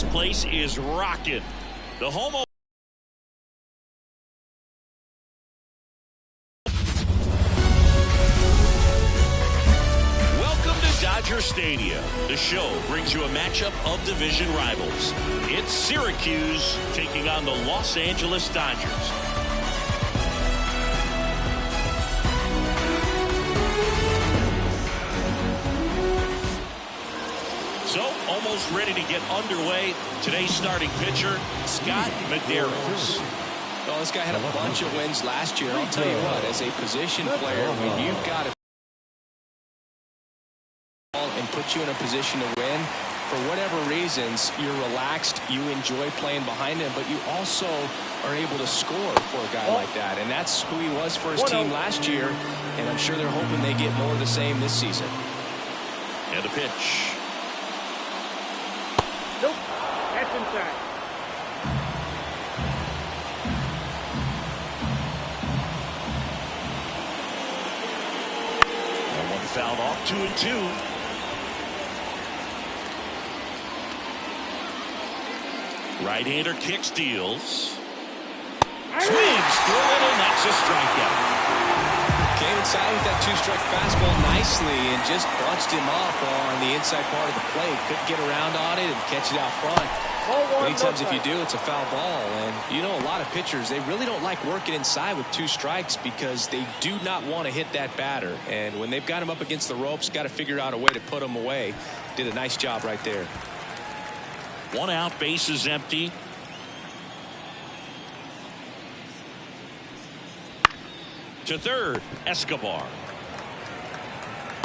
place is rocking. The home. Welcome to Dodger Stadium. The show brings you a matchup of division rivals. It's Syracuse taking on the Los Angeles Dodgers. So, almost ready to get underway. Today's starting pitcher, Scott Medeiros. Well, this guy had a bunch of wins last year. I'll tell you what, as a position player, when you've got to and put you in a position to win, for whatever reasons, you're relaxed, you enjoy playing behind him, but you also are able to score for a guy like that. And that's who he was for his team last year, and I'm sure they're hoping they get more of the same this season. And the pitch. Nope, that's inside. And one fouled off, 2-2. Right-hander kicks, deals. Swings through it, and that's a strikeout. Came inside with that two-strike fastball nicely and just bunched him up on the inside part of the plate. Couldn't get around on it and catch it out front. Many times if you do, it's a foul ball. And you know, a lot of pitchers, they really don't like working inside with two strikes because they do not want to hit that batter. And when they've got him up against the ropes, got to figure out a way to put him away. Did a nice job right there. One out, base is empty. To third, Escobar.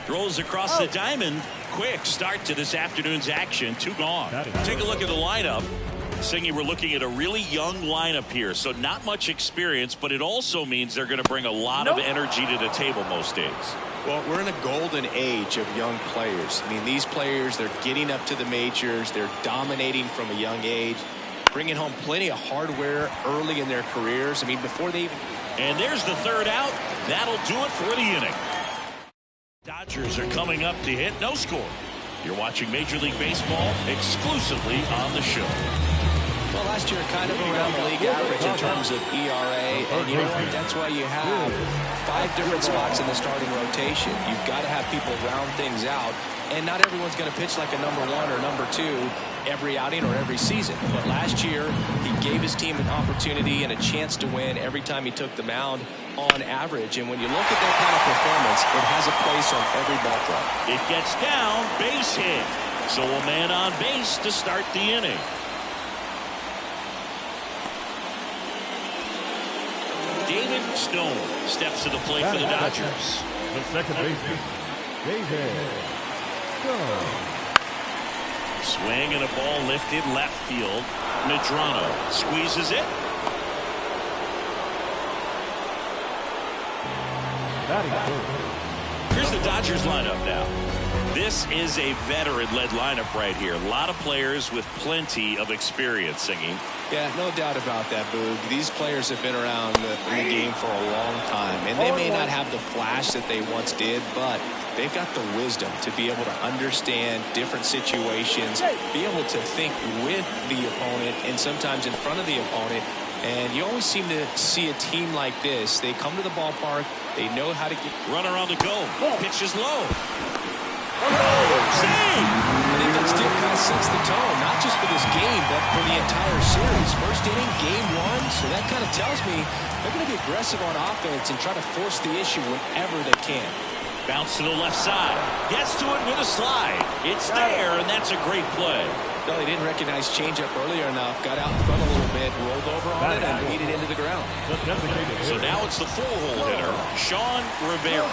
Throws across the diamond. Quick start to this afternoon's action. 2 gone. Take a look at the lineup. Singy, we're looking at a really young lineup here, so not much experience, but it also means they're going to bring a lot of energy to the table most days. Well, we're in a golden age of young players. I mean, these players, they're getting up to the majors. They're dominating from a young age, bringing home plenty of hardware early in their careers. I mean, before they even... And there's the third out. That'll do it for the inning. Dodgers are coming up to hit. No score. You're watching Major League Baseball exclusively on the show. Well, last year kind of around the league average in terms of ERA, and you know what? That's why you have 5 different spots in the starting rotation. You've got to have people round things out, and not everyone's going to pitch like a number 1 or number 2 every outing or every season. But last year, he gave his team an opportunity and a chance to win every time he took the mound on average. And when you look at that kind of performance, it has a place on every ball club. It gets down, base hit. So a man on base to start the inning. David Stone steps to the plate for the Dodgers. The second baseman, David Stone. Swing and a ball lifted left field. Medrano squeezes it. Here's the Dodgers lineup now. This is a veteran-led lineup right here. A lot of players with plenty of experience, Singing. Yeah, no doubt about that, Boog. These players have been around in the game for a long time, and they may not have the flash that they once did, but they've got the wisdom to be able to understand different situations, be able to think with the opponent and sometimes in front of the opponent. And you always seem to see a team like this. They come to the ballpark. They know how to get... Runner on the go. Pitch is low. Save! I think that still kind of sets the tone, not just for this game, but for the entire series. First inning, game 1. So that kind of tells me they're going to be aggressive on offense and try to force the issue whenever they can. Bounce to the left side. Gets to it with a slide. It's there, and that's a great play. No, they didn't recognize changeup earlier enough. Got out in front a little bit, rolled over on it, and beat it into the ground. So now it's the full-hole hitter, Sean Rivera.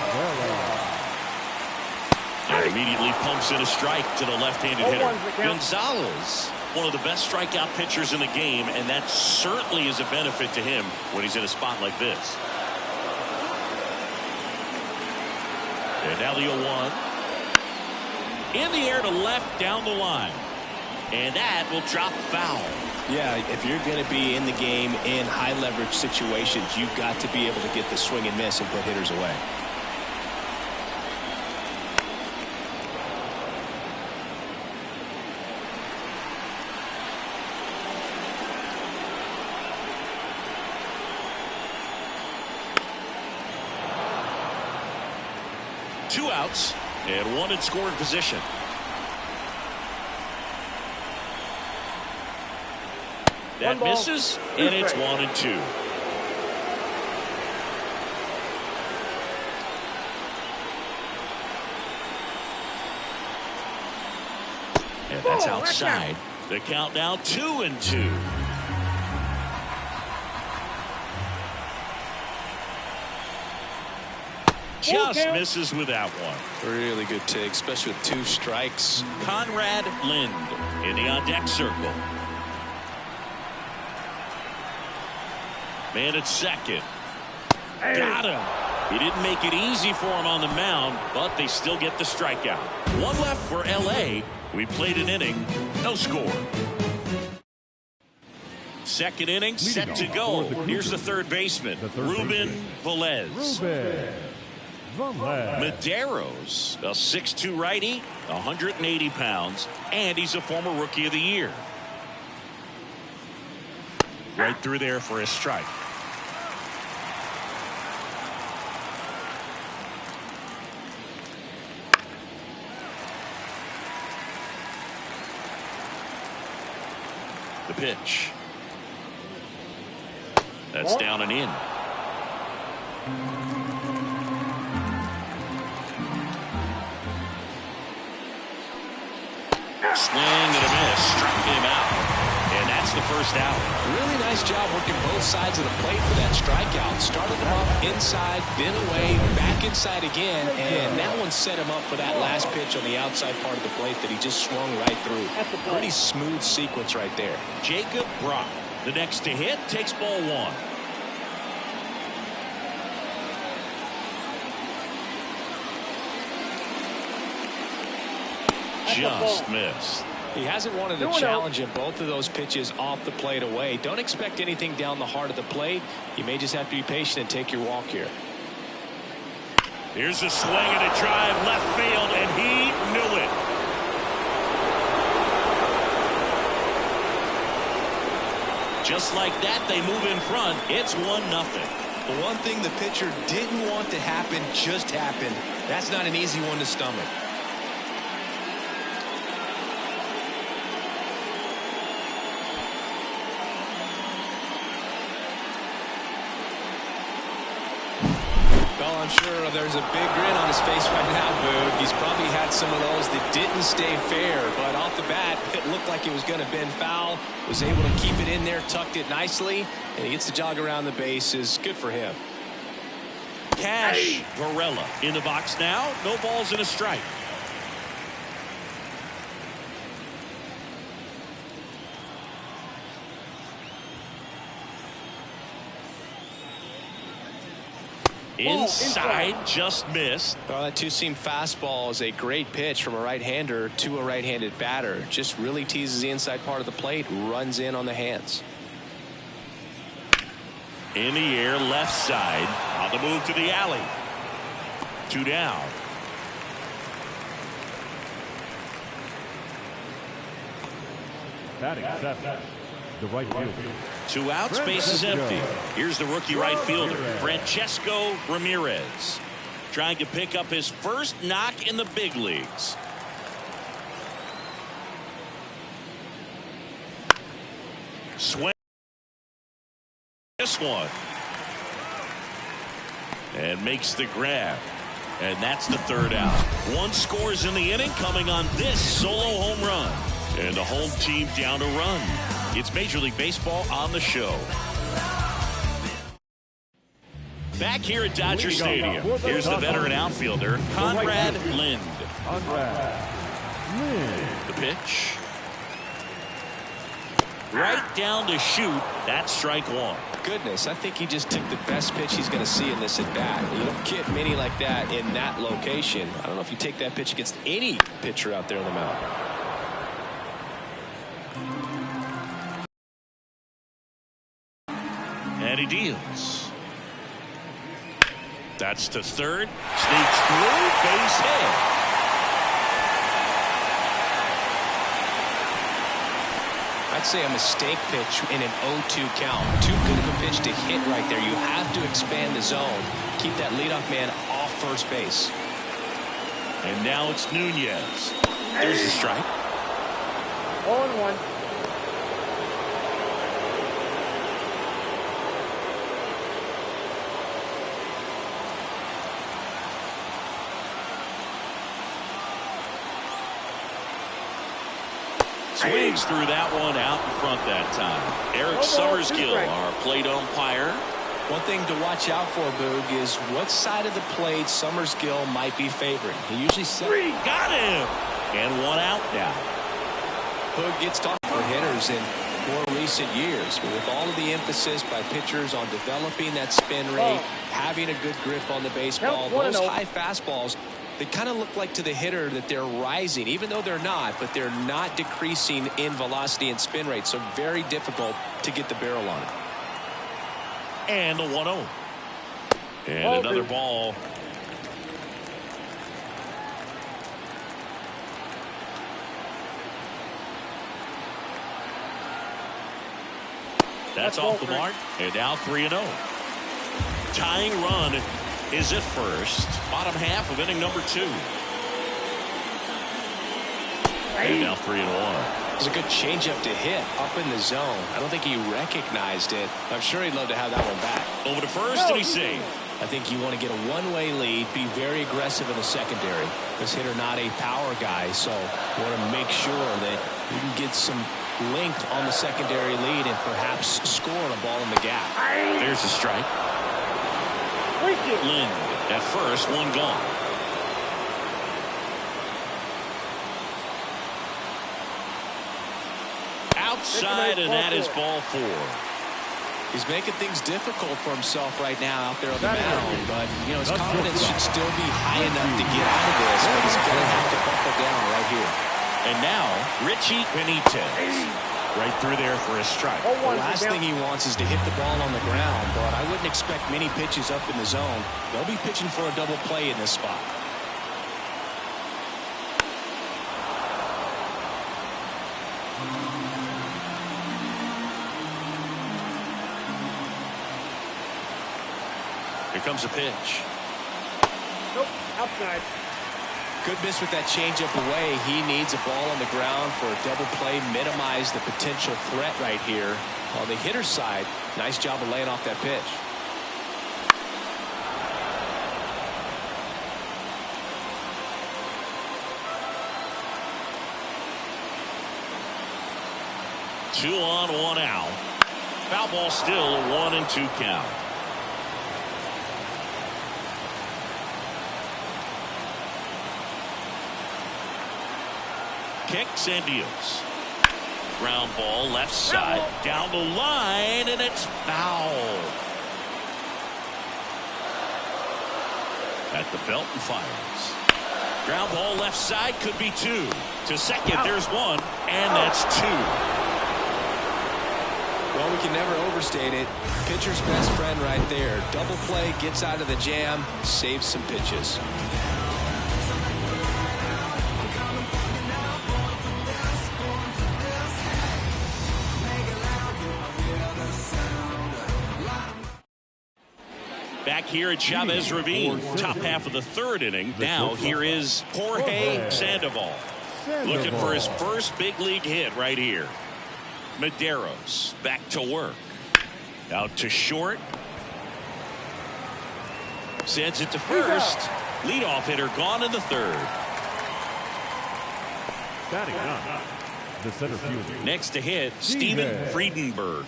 And immediately pumps in a strike to the left-handed hitter. Gonzalez, one of the best strikeout pitchers in the game, and that certainly is a benefit to him when he's in a spot like this. And now the 0-1. In the air to left down the line. And that will drop foul. Yeah, if you're going to be in the game in high-leverage situations, you've got to be able to get the swing and miss and put hitters away. 2 outs and 1 in scoring position. That misses, and it's 1-2. And that's outside. The count now 2-2. Just misses with that one. Really good take, especially with 2 strikes. Conrad Lind in the on-deck circle. Man at second. Got him. He didn't make it easy for him on the mound, but they still get the strikeout. 1 left for L.A. We played an inning, no score. Second inning set to go. Here's the third baseman, Ruben Velez. Madero's a 6'2" righty, 180 pounds, and he's a former Rookie of the Year. Right through there for a strike. The pitch. That's down and in. Swing and a miss. Struck him out. And that's the first out. Really nice job working both sides of the plate for that strikeout. Started him up inside, then away, back inside again, and that one set him up for that last pitch on the outside part of the plate that he just swung right through. Pretty smooth sequence right there. Jacob Brock, the next to hit, takes ball 1. Just missed. He hasn't wanted a challenge in both of those pitches off the plate away. Don't expect anything down the heart of the plate. You may just have to be patient and take your walk here. Here's a swing and a drive left field, and he knew it. Just like that, they move in front. It's 1-0. The one thing the pitcher didn't want to happen just happened. That's not an easy one to stomach. Well, I'm sure there's a big grin on his face right now, Boog. He's probably had some of those that didn't stay fair, but off the bat, it looked like it was going to bend foul. Was able to keep it in there, tucked it nicely, and he gets the jog around the bases. Good for him. Cash Varela in the box now. No balls and a strike. Inside, just missed. Well, that 2-seam fastball is a great pitch from a right-hander to a right-handed batter. Just really teases the inside part of the plate, runs in on the hands. In the air, left side, on the move to the alley. 2 down. Batting seventh, the right fielder. 2 outs, base is empty. Here's the rookie right fielder, Francesco Ramirez, trying to pick up his first knock in the big leagues. Swing. This one. And makes the grab. And that's the 3rd out. 1 scores in the inning, coming on this solo home run. And the home team down a run. It's Major League Baseball on the show. Back here at Dodger Stadium, here's the veteran outfielder, Conrad Lind. The pitch. Right down to shoot. That's strike 1. Goodness, I think he just took the best pitch he's going to see in this at bat. You don't get many like that in that location. I don't know if you take that pitch against any pitcher out there on the mound. And he deals. That's to 3rd. Sneaks through. Base hit. I'd say a mistake pitch in an 0-2 count. Too good of a pitch to hit right there. You have to expand the zone. Keep that leadoff man off first base. And now it's Nunez. There's the strike. 0-1. Swings through that one out in front that time. Eric Summerskill, our plate umpire. One thing to watch out for, Boog, is what side of the plate Summerskill might be favoring. He usually got him. And one out now. Boog gets tough for hitters in more recent years. But with all of the emphasis by pitchers on developing that spin rate, having a good grip on the baseball, those high fastballs, they kind of look like to the hitter that they're rising, even though they're not, but they're not decreasing in velocity and spin rate. So very difficult to get the barrel on it. And the 1-0. And another ball. That's off the mark. And now 3-0. Tying run is at first. Bottom half of inning number 2. And now 3-1. It was a good changeup to hit up in the zone. I don't think he recognized it. I'm sure he'd love to have that one back. Over to first, and he's safe. I think you want to get a one-way lead, be very aggressive in the secondary. This hitter not a power guy, so you want to make sure that you can get some length on the secondary lead and perhaps score a ball in the gap. There's a strike. Lynn at first, one gone. Outside, and that is ball 4. He's making things difficult for himself right now out there on the mound, but you know his confidence should still be high enough to get out of this, but he's going to have to buckle down right here. And now Richie Benitez right through there for a strike. The last thing he wants is to hit the ball on the ground, but I wouldn't expect many pitches up in the zone. They'll be pitching for a double play in this spot. Here comes a pitch. Nope, outside. Good miss with that changeup away. He needs a ball on the ground for a double play, minimize the potential threat right here. On the hitter's side, nice job of laying off that pitch. Two on, one out. Foul ball still a 1-2 count. Kicks and deals. Ground ball left side down the line, and it's foul. At the belt and fires. Ground ball left side, could be 2. To second, there's 1, and that's 2. Well, we can never overstate it. Pitcher's best friend right there. Double play, gets out of the jam, saves some pitches. Back here at Chavez Ravine, top half of the 3rd inning. Now here is Jorge Sandoval, looking for his first big league hit right here. Medeiros back to work. Out to short. Sends it to first. Leadoff hitter gone in the 3rd. Batting up. The center fielder. Next to hit, Steven Friedenberg.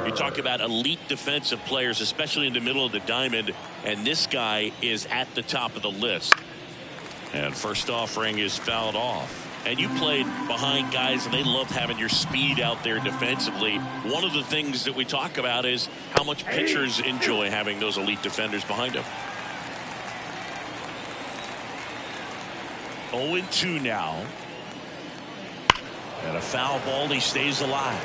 You talk about elite defensive players, especially in the middle of the diamond, and this guy is at the top of the list. And first offering is fouled off. And you played behind guys, and they love having your speed out there defensively. One of the things that we talk about is how much pitchers enjoy having those elite defenders behind them. 0-2 now. And a foul ball, he stays alive.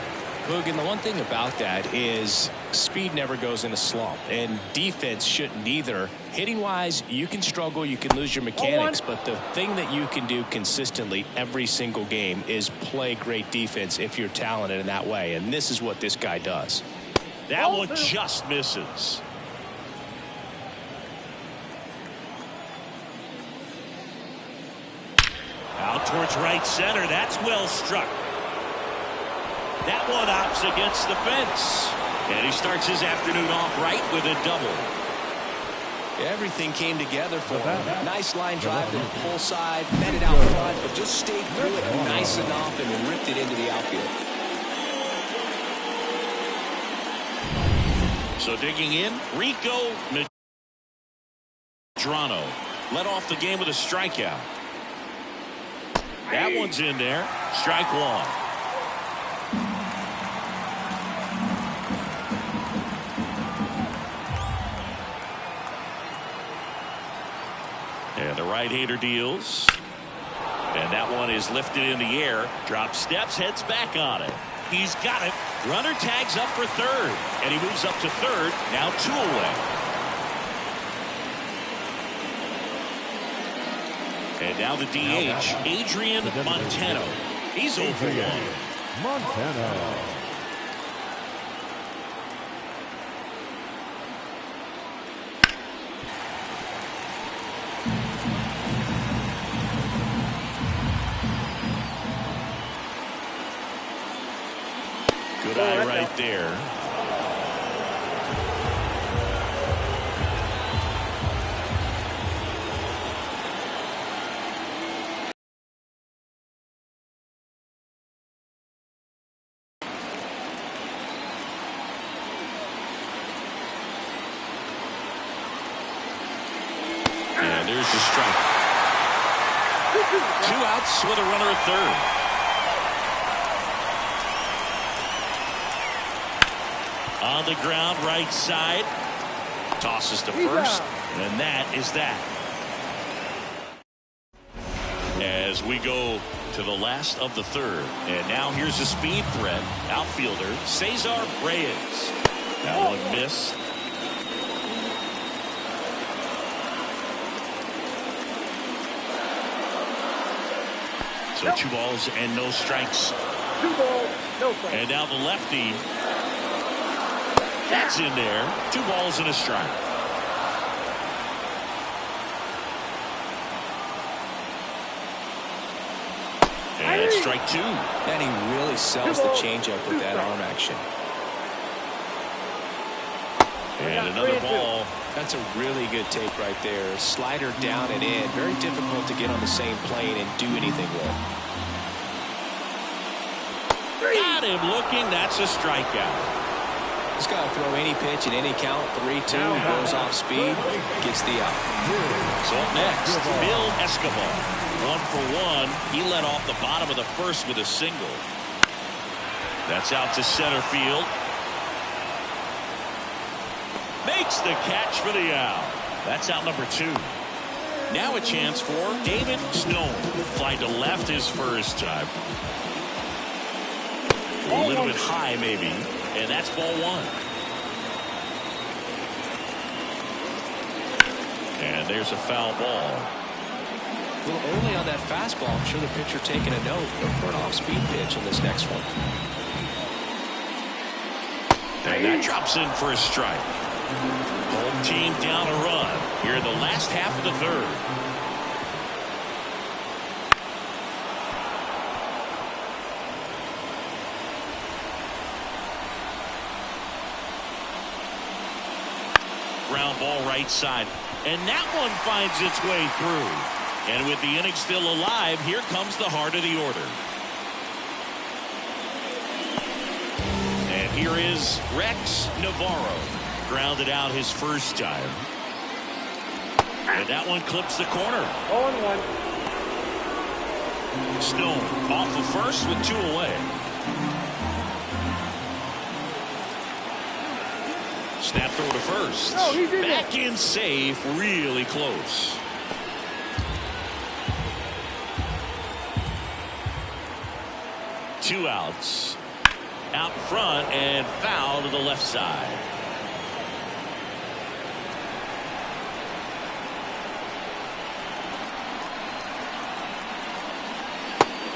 Boog, and the one thing about that is speed never goes in a slump, and defense shouldn't either. Hitting wise, you can struggle, you can lose your mechanics, but the thing that you can do consistently every single game is play great defense if you're talented in that way, and this is what this guy does. That one just misses. towards right center. That's well struck. That one opts against the fence. And he starts his afternoon off right with a double. Everything came together for him. Nice line drive to the pull side, met it out front, but just stayed through it nice enough and ripped it into the outfield. So digging in, Rico Medrano led off the game with a strikeout. That one's in there. Strike one. And the right-hander deals. And that one is lifted in the air. Drops steps, heads back on it. He's got it. Runner tags up for third. And he moves up to third. Now 2 away. And now the DH, Adrian Montano. He's over 1. Montano. Good eye right there. And there's the strike. 2 outs with a runner at third. On the ground, right side. Tosses to first. And that is that. As we go to the last of the third. And now here's a speed threat. Outfielder, Cesar Reyes. That one missed. So 2 balls and no strikes. 2 balls, no strikes. And now the lefty. That's in there. 2 balls and a strike. And strike 2. And he really sells the changeup with that arm action. And another ball. That's a really good take right there. Slider down and in. Very difficult to get on the same plane and do anything with. Got him looking. That's a strikeout. He's got to throw any pitch at any count. 3-2. Goes off speed. Gets the out. So up next, Bill Escobar. 1 for 1. He led off the bottom of the first with a single. That's out to center field. Makes the catch for the out. That's out number 2. Now a chance for David Stone. Fly to left his first time. A little bit high maybe. And that's ball 1. And there's a foul ball. A little early on that fastball. I'm sure the pitcher taking a note. Look for an off-speed pitch in this next one. And that drops in for a strike. Home team down a run here in the last half of the third. Ground ball right side. And that one finds its way through. And with the inning still alive, here comes the heart of the order. And here is Rex Navarro. Grounded out his first time. And that one clips the corner. 0-1. Stone off the first with 2 away. Snap throw to first. No, he didn't. Back in safe, really close. Two outs. Out front and foul to the left side.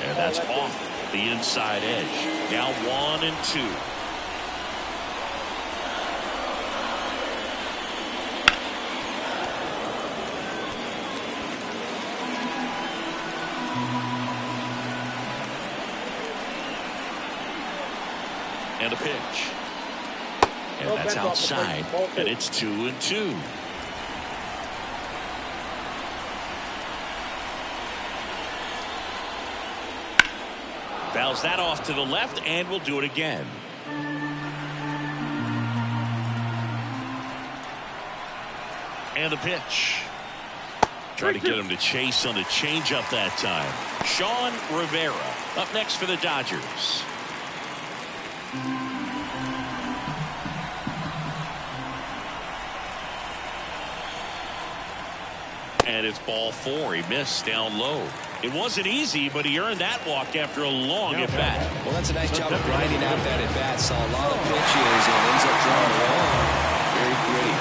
And that's off the inside edge. Now 1-2. And a pitch. And that's outside. And it's 2-2. Fouls that off to the left, and we'll do it again. And the pitch. Trying to get him to chase on the changeup that time. Sean Rivera up next for the Dodgers. And it's ball 4. He missed down low. It wasn't easy, but he earned that walk after a long at-bat. Well, that's a nice job of grinding out that at-bat. Saw a lot of pitches and ends up drawing a run. Very gritty.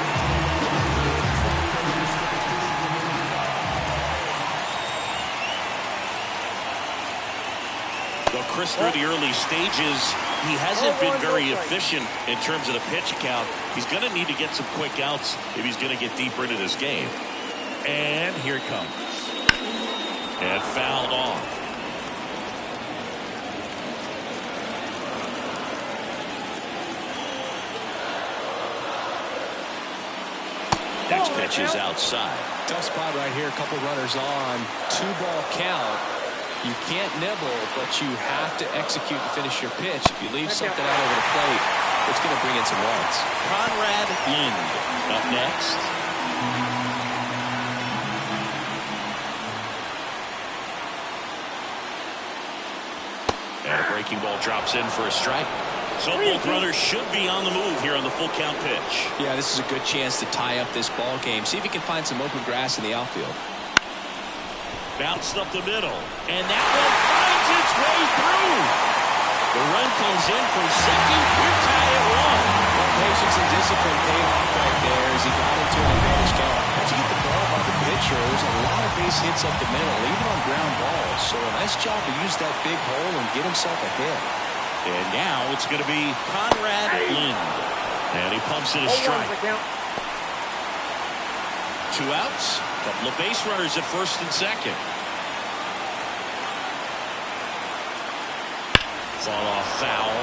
Though Chris, through the early stages, he hasn't been very efficient in terms of the pitch count. He's going to need to get some quick outs if he's going to get deeper into this game. And here it comes. And fouled off. Next pitch is outside. Tough spot right here. A couple runners on. 2-ball count. You can't nibble, but you have to execute and finish your pitch. If you leave something out over the plate, it's going to bring in some runs. Conrad Lind up next. And a breaking ball drops in for a strike. So both runners should be on the move here on the full count pitch. Yeah, this is a good chance to tie up this ball game. See if he can find some open grass in the outfield. Bounced up the middle. And that one finds its way through. The run comes in from second. We're tied at 1. Well, patience and discipline paid off right there as he got into an advantage count. Once you get the ball by the pitcher, there's a lot of base hits up the middle, even on ground balls. So a nice job to use that big hole and get himself a hit. And now it's going to be Conrad Lind. And he pumps it a strike. 2 outs. Couple of base runners at first and second. Fall off foul.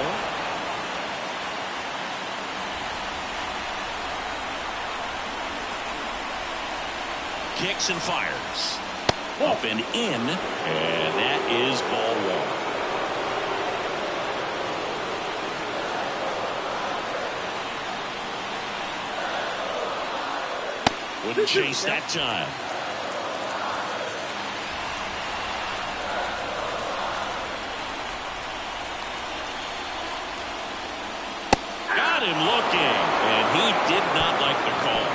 Kicks and fires. Up and in. And that is ball 1. Wouldn't chase that time. Got him looking, and he did not like the call.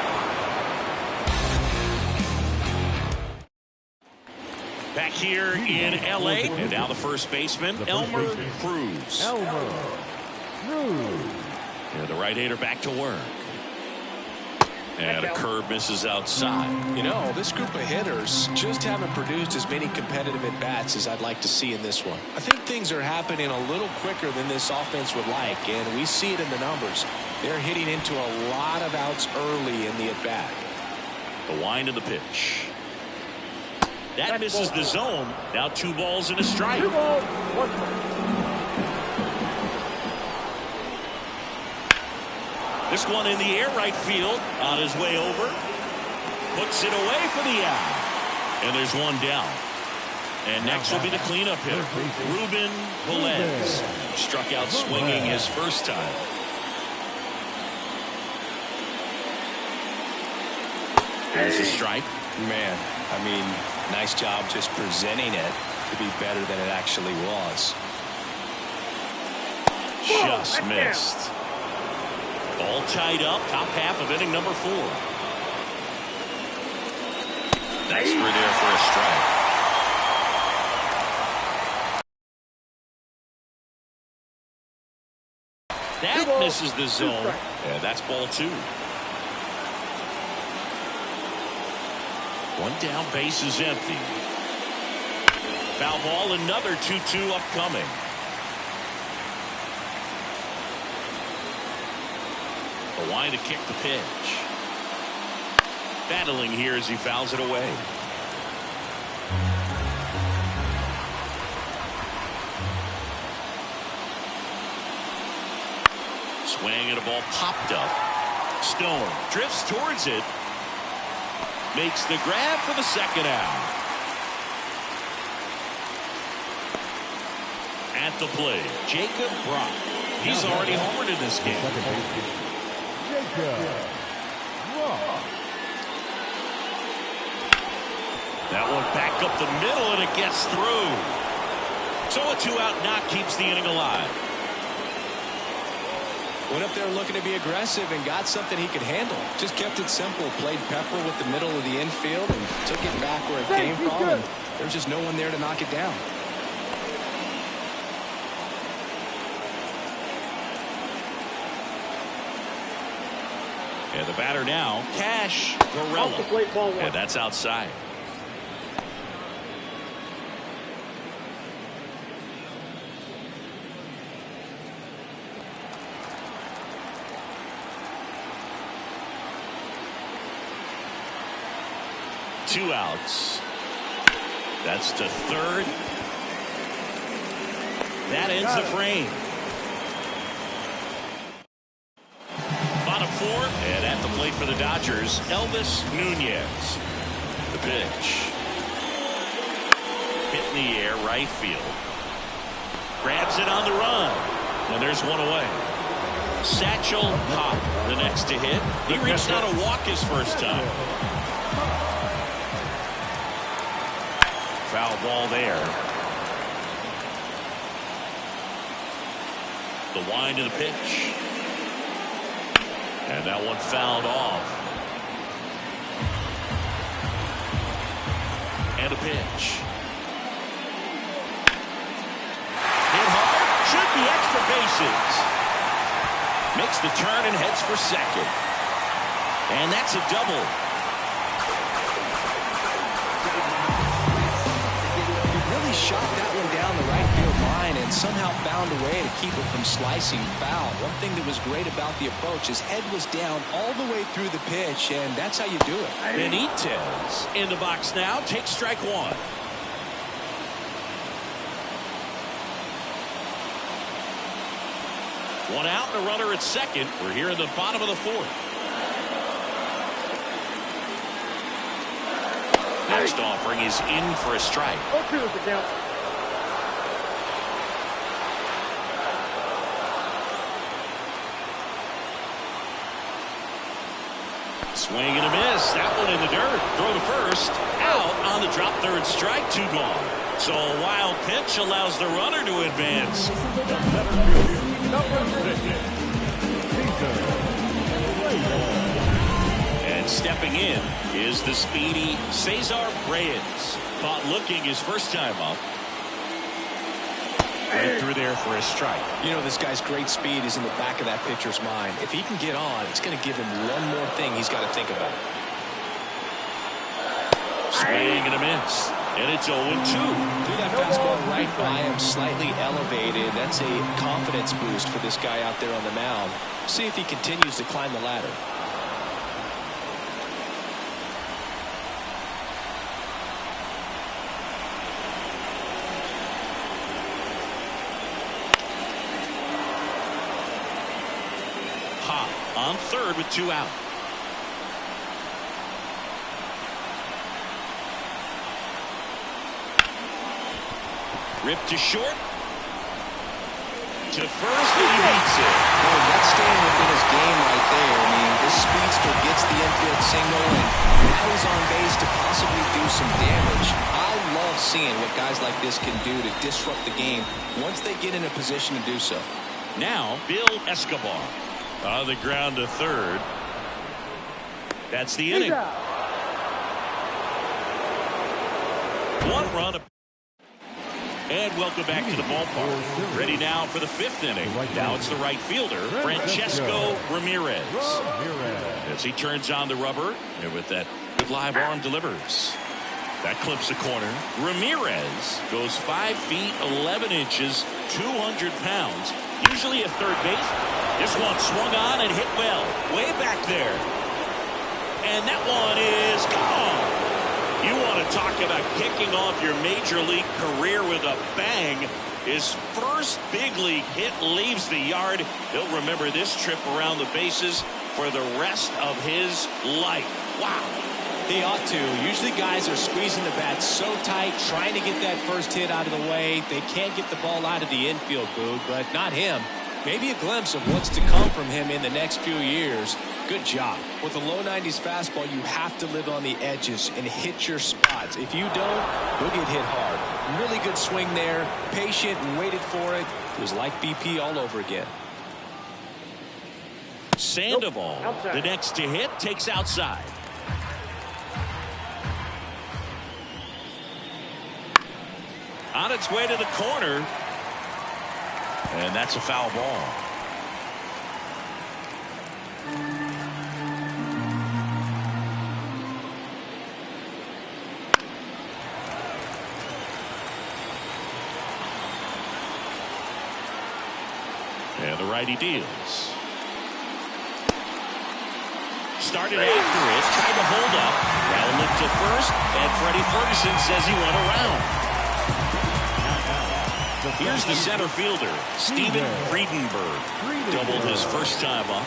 Back here in L.A., and now the first baseman, Elmer Cruz. And the right-hander back to work. And a curve misses outside. You know, this group of hitters just haven't produced as many competitive at-bats as I'd like to see in this one. I think things are happening a little quicker than this offense would like, and we see it in the numbers. They're hitting into a lot of outs early in the at-bat. The wind of the pitch. That misses the zone. Now 2 balls and a strike. 2 balls, 1 strike. This one in the air, right field, on his way over. Puts it away for the out. And there's one down. And next will be the cleanup hitter, Ruben Velez. Struck out swinging his first time. There's a strike. Man, I mean, nice job just presenting it to be better than it actually was. Just missed. All tied up, top half of inning number 4. That's through there for a strike. That misses the zone. And that's ball 2. 1 down, base is empty. Foul ball, another 2-2 upcoming. The line to kick the pitch. Battling here as he fouls it away. Swing and a ball popped up. Stone drifts towards it. Makes the grab for the second out. At the plate, Jacob Brock. He's already homered in this game. That one back up the middle, and it gets through. So a 2-out knock keeps the inning alive. Went up there looking to be aggressive and got something he could handle. Just kept it simple. Played pepper with the middle of the infield and took it back where it came from. And there's just no one there to knock it down. And the batter now, Cash Varela. And that's outside. Two outs. That's to third. That ends the frame. Bottom four, and at the plate for the Dodgers, Elvis Nunez. The pitch. Hit in the air, right field. Grabs it on the run. And there's one away. Satchel Hop, the next to hit. He reached out to walk his first time. Foul ball there. The wind of the pitch. And that one fouled off. And a pitch. Hit hard. Should be extra bases. Makes the turn and heads for second. And that's a double. Shot that one down the right field line and somehow found a way to keep it from slicing foul. One thing that was great about the approach, his head was down all the way through the pitch, and that's how you do it. Benitez in the box now, takes strike one. One out and a runner at second. We're here in the bottom of the fourth. Next offering is in for a strike. Swing and a miss. That one in the dirt. Throw to first. Out on the drop third strike. Two gone. So a wild pitch allows the runner to advance. And stepping in is the speedy Cesar Reyes. Caught looking his first time up. Right through there for a strike. You know, this guy's great speed is in the back of that pitcher's mind. If he can get on, it's going to give him one more thing he's got to think about. Swing and a miss. And it's 0-2. Threw that fastball right by him, slightly elevated. That's a confidence boost for this guy out there on the mound. See if he continues to climb the ladder. On third with two out. Ripped to short. To first, and he beats it. Boy, that's staying within his game right there. I mean, this speedster gets the infield single, and now he's on base to possibly do some damage. I love seeing what guys like this can do to disrupt the game once they get in a position to do so. Now, Bill Escobar. On the ground to third. That's the inning. One run. And welcome back to the ballpark. Ready now for the fifth inning. Now it's the right fielder, Francesco Ramirez. As he turns on the rubber, and with that good live arm delivers. That clips the corner. Ramirez goes 5 feet 11 inches, 200 pounds. Usually at third base. This one swung on and hit well. Way back there. And that one is gone. You want to talk about kicking off your major league career with a bang. His first big league hit leaves the yard. He'll remember this trip around the bases for the rest of his life. Wow. He ought to. Usually guys are squeezing the bat so tight, trying to get that first hit out of the way. They can't get the ball out of the infield, Boog, but not him. Maybe a glimpse of what's to come from him in the next few years. Good job. With a low 90s fastball, you have to live on the edges and hit your spots. If you don't, you'll get hit hard. Really good swing there. Patient and waited for it. It was like BP all over again. Sandoval, the next to hit, takes outside. On its way to the corner. And that's a foul ball. And the righty deals. Started after it, tried to hold up, grounded it to first, and Freddie Ferguson says he went around. Here's the center fielder, Steven Friedenberg. Doubled his first time up.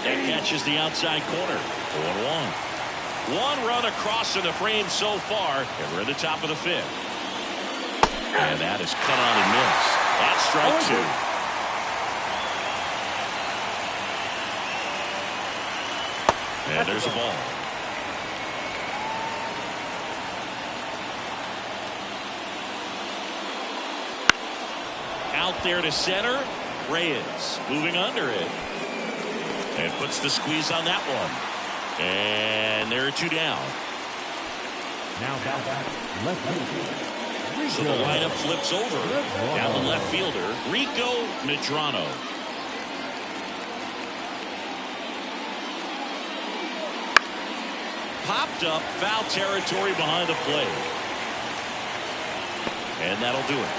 And catches the outside corner. 0-1. One run across in the frame so far, and we're at the top of the fifth. And that is cut on and missed. That's strike two. And there's a ball. Out there to center. Reyes moving under it. And puts the squeeze on that one. And there are two down. Now back left field. So the lineup flips over. Down the left fielder, Rico Medrano. Popped up, foul territory behind the plate. And that'll do it.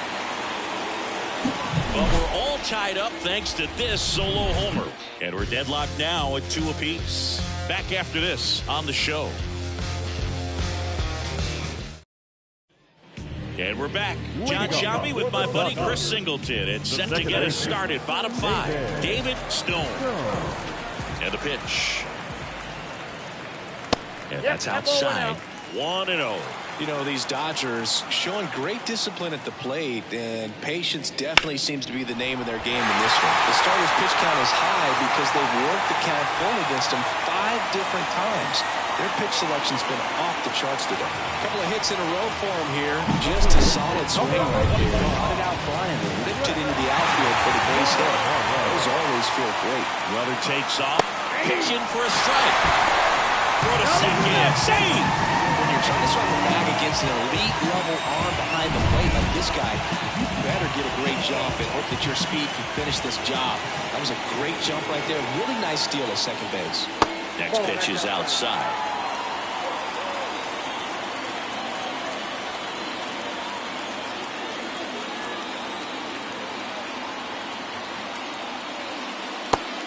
But we're all tied up thanks to this solo homer. And we're deadlocked now at 2 apiece. Back after this on the show. And we're back. John Shelby with my buddy Chris Singleton. And set to get us started. Bottom 5, David Stone. And the pitch. And that's outside. 1-0. You know, these Dodgers showing great discipline at the plate, and patience definitely seems to be the name of their game in this one. The starter's pitch count is high because they've worked the count full against him 5 different times. Their pitch selection's been off the charts today. A couple of hits in a row for him here. Just a solid swing right there. Caught it out flying, lifted into the outfield for the base hit. Those always feel great. Runner takes off, pitching for a strike. Throw to second, save. When you're trying to swing the bag against an elite level arm behind the plate like this guy, you better get a great jump and hope that your speed can finish this job. That was a great jump right there. Really nice steal at second base. Next pitch is outside.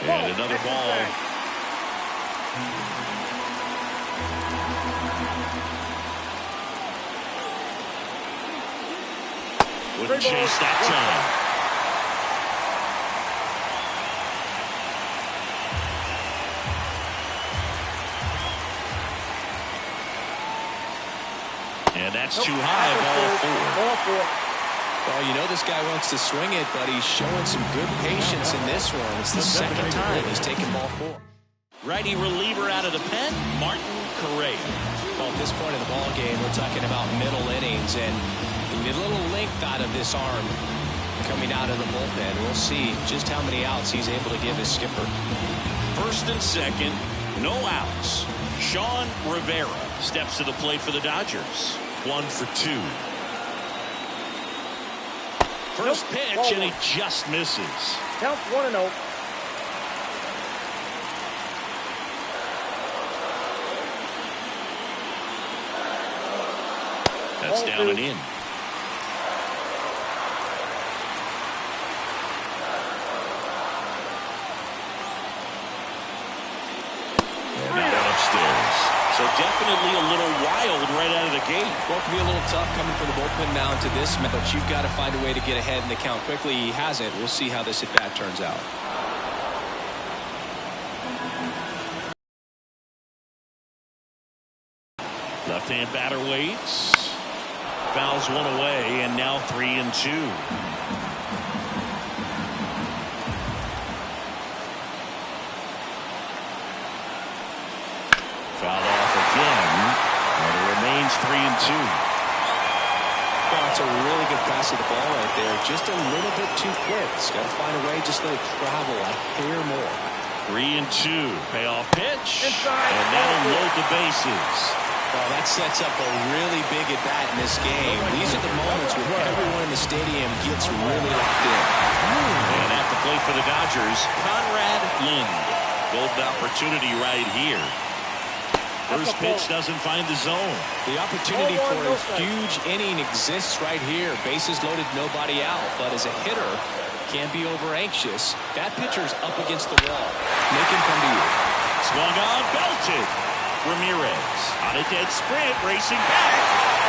And another ball. Wouldn't chase that time. And that's too high, ball 4. Well, you know this guy wants to swing it, but he's showing some good patience in this one. It's the second time he's taken ball 4. Righty reliever out of the pen, Martin Correa. Well, at this point in the ball game, we're talking about middle innings, and a little length out of this arm coming out of the bullpen. We'll see just how many outs he's able to give his skipper. First and second, no outs. Sean Rivera steps to the plate for the Dodgers. 1 for 2. First pitch, and he just misses. Count 1-0. That's down and in. And that one upstairs. So definitely a little wild right out of the gate. Well, it can be a little tough coming from the bullpen now into this, but you've got to find a way to get ahead in the count quickly. He hasn't. We'll see how this at-bat turns out. Left-hand batter waits. Fouls one away, and now 3-2. Fouled off again, and it remains 3-2. Well, that's a really good pass of the ball right there. Just a little bit too quick. It's got to find a way, just let it travel a hair more. 3-2. Payoff pitch, and that'll load the bases. Well, that sets up a really big at-bat in this game. These are the moments where everyone in the stadium gets really locked in. And at the plate for the Dodgers, Conrad Lind. Golden opportunity right here. First pitch doesn't find the zone. The opportunity for a huge inning exists right here. Bases loaded, nobody out. But as a hitter, can't be over anxious. That pitcher's up against the wall. Make him come to you. Swung on, belted. Ramirez on a dead sprint, racing back.